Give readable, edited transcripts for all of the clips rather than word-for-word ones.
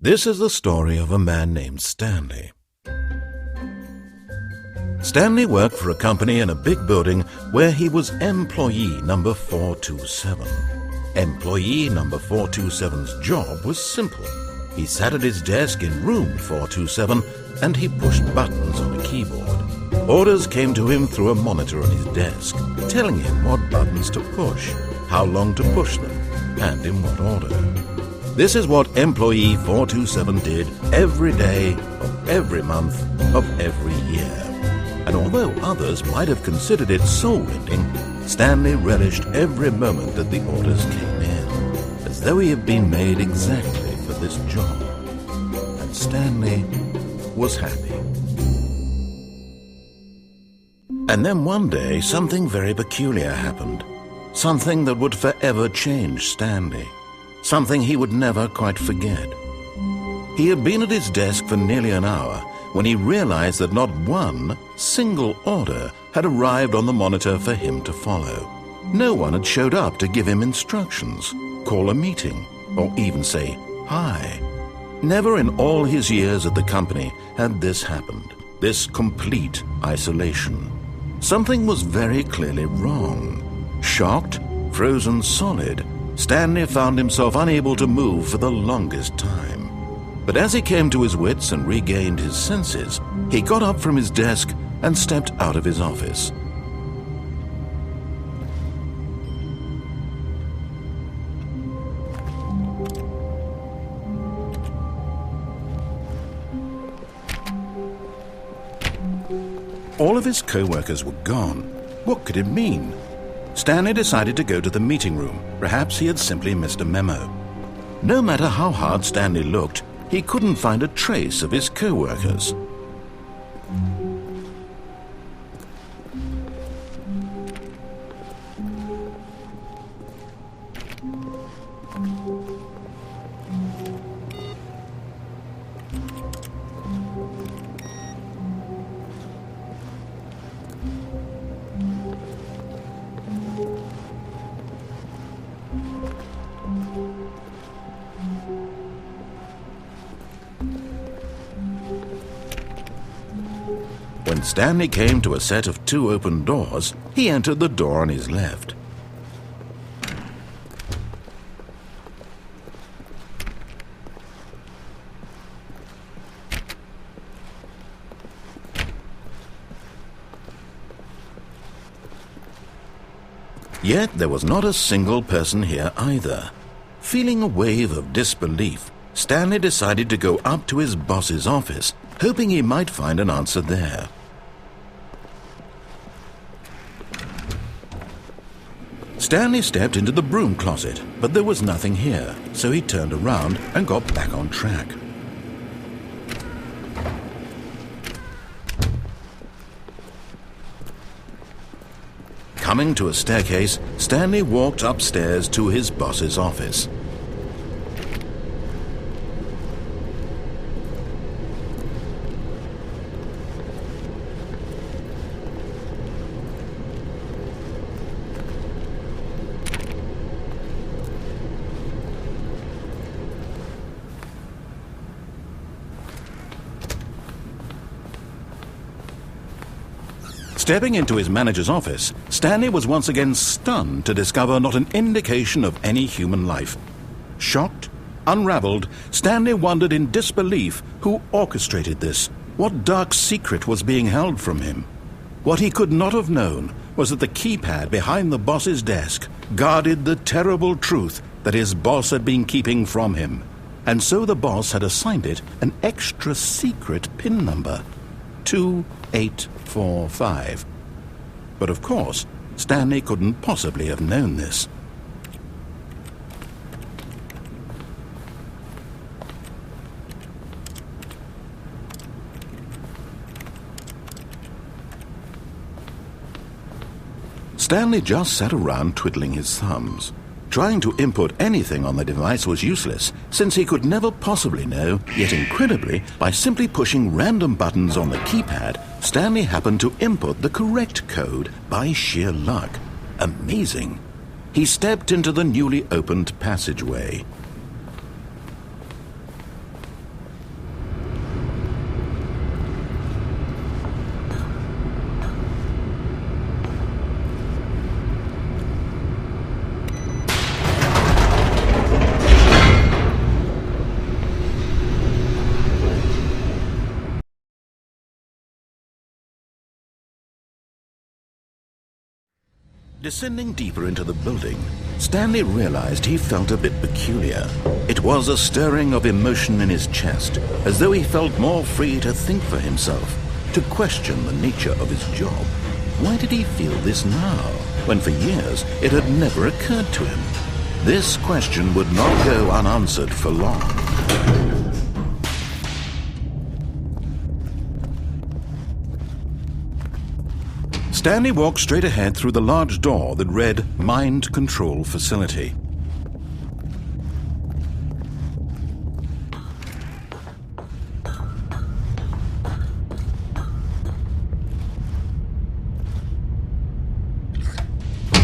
This is the story of a man named Stanley. Stanley worked for a company in a big building where he was employee number 427. Employee number 427's job was simple. He sat at his desk in room 427 and he pushed buttons on a keyboard. Orders came to him through a monitor on his desk, telling him what buttons to push, how long to push them, and in what order. This is what employee 427 did every day of every month of every year. And although others might have considered it soul-rending, Stanley relished every moment that the orders came in, as though he had been made exactly for this job. And Stanley was happy. And then one day, something very peculiar happened. Something that would forever change Stanley. Something he would never quite forget. He had been at his desk for nearly an hour when he realized that not one single order had arrived on the monitor for him to follow. No one had showed up to give him instructions, call a meeting, or even say hi. Never in all his years at the company had this happened, this complete isolation. Something was very clearly wrong. Shocked, frozen solid, Stanley found himself unable to move for the longest time. But as he came to his wits and regained his senses, he got up from his desk and stepped out of his office. All of his co-workers were gone. What could it mean? Stanley decided to go to the meeting room. Perhaps he had simply missed a memo. No matter how hard Stanley looked, he couldn't find a trace of his co-workers. When Stanley came to a set of 2 open doors, he entered the door on his left. Yet there was not a single person here either. Feeling a wave of disbelief, Stanley decided to go up to his boss's office, hoping he might find an answer there. Stanley stepped into the broom closet, but there was nothing here, so he turned around and got back on track. Coming to a staircase, Stanley walked upstairs to his boss's office. Stepping into his manager's office, Stanley was once again stunned to discover not an indication of any human life. Shocked, unraveled, Stanley wondered in disbelief who orchestrated this, what dark secret was being held from him. What he could not have known was that the keypad behind the boss's desk guarded the terrible truth that his boss had been keeping from him, and so the boss had assigned it an extra secret PIN number, 2845. But of course, Stanley couldn't possibly have known this. Stanley just sat around twiddling his thumbs. Trying to input anything on the device was useless, since he could never possibly know, yet incredibly, by simply pushing random buttons on the keypad, Stanley happened to input the correct code by sheer luck. Amazing. He stepped into the newly opened passageway. Descending deeper into the building, Stanley realized he felt a bit peculiar. It was a stirring of emotion in his chest, as though he felt more free to think for himself, to question the nature of his job. Why did he feel this now, when for years it had never occurred to him? This question would not go unanswered for long. Stanley walked straight ahead through the large door that read Mind Control Facility.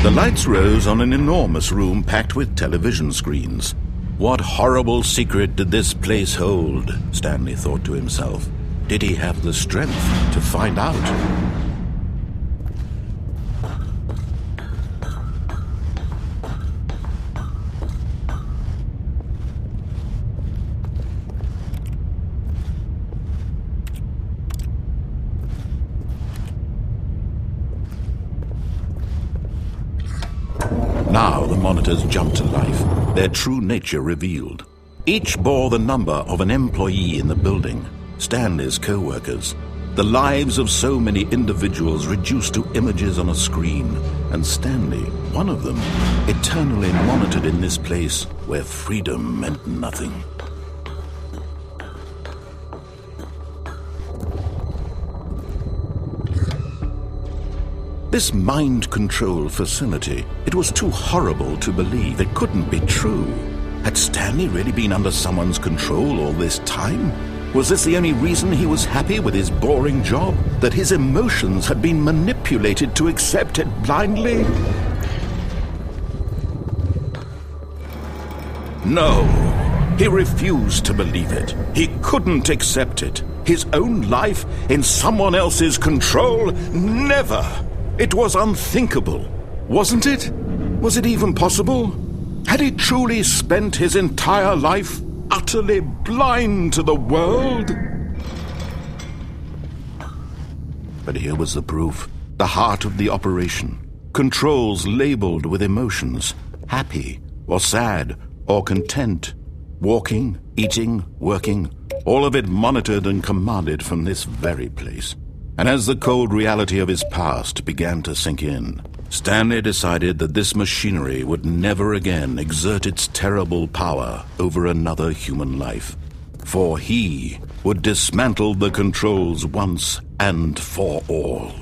The lights rose on an enormous room packed with television screens. What horrible secret did this place hold? Stanley thought to himself. Did he have the strength to find out? Now the monitors jumped to life, their true nature revealed. Each bore the number of an employee in the building, Stanley's co-workers. The lives of so many individuals reduced to images on a screen, and Stanley, one of them, eternally monitored in this place where freedom meant nothing. This mind control facility, it was too horrible to believe. It couldn't be true. Had Stanley really been under someone's control all this time? Was this the only reason he was happy with his boring job? That his emotions had been manipulated to accept it blindly? No, he refused to believe it. He couldn't accept it. His own life in someone else's control? Never! It was unthinkable, wasn't it? Was it even possible? Had he truly spent his entire life utterly blind to the world? But here was the proof, the heart of the operation. Controls labeled with emotions, happy or sad or content, walking, eating, working, all of it monitored and commanded from this very place. And as the cold reality of his past began to sink in, Stanley decided that this machinery would never again exert its terrible power over another human life. For he would dismantle the controls once and for all.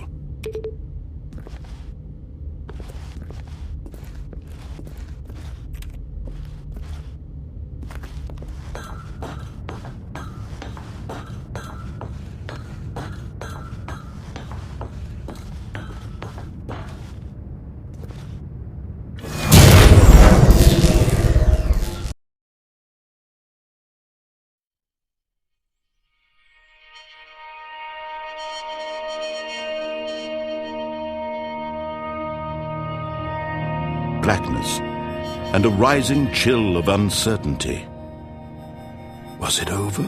Blackness, and a rising chill of uncertainty. Was it over?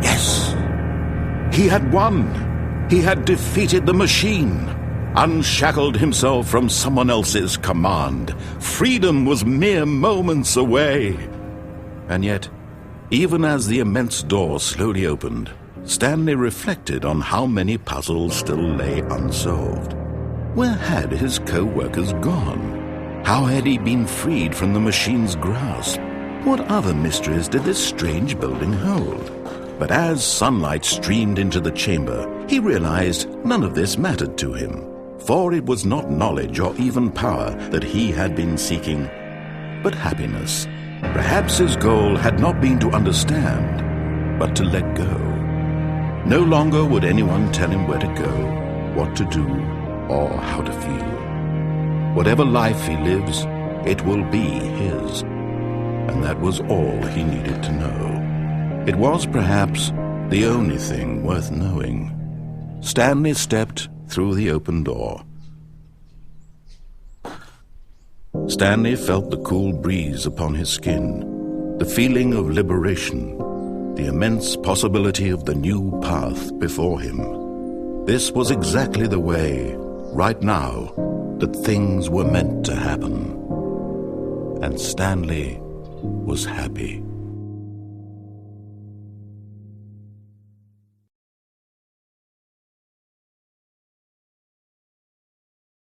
Yes! He had won! He had defeated the machine, unshackled himself from someone else's command. Freedom was mere moments away. And yet, even as the immense door slowly opened, Stanley reflected on how many puzzles still lay unsolved. Where had his co-workers gone? How had he been freed from the machine's grasp? What other mysteries did this strange building hold? But as sunlight streamed into the chamber, he realized none of this mattered to him, for it was not knowledge or even power that he had been seeking, but happiness. Perhaps his goal had not been to understand, but to let go. No longer would anyone tell him where to go, what to do, or how to feel. Whatever life he lives, it will be his. And that was all he needed to know. It was perhaps the only thing worth knowing. Stanley stepped through the open door. Stanley felt the cool breeze upon his skin, the feeling of liberation, the immense possibility of the new path before him. This was exactly the way, right now, that things were meant to happen. And Stanley was happy.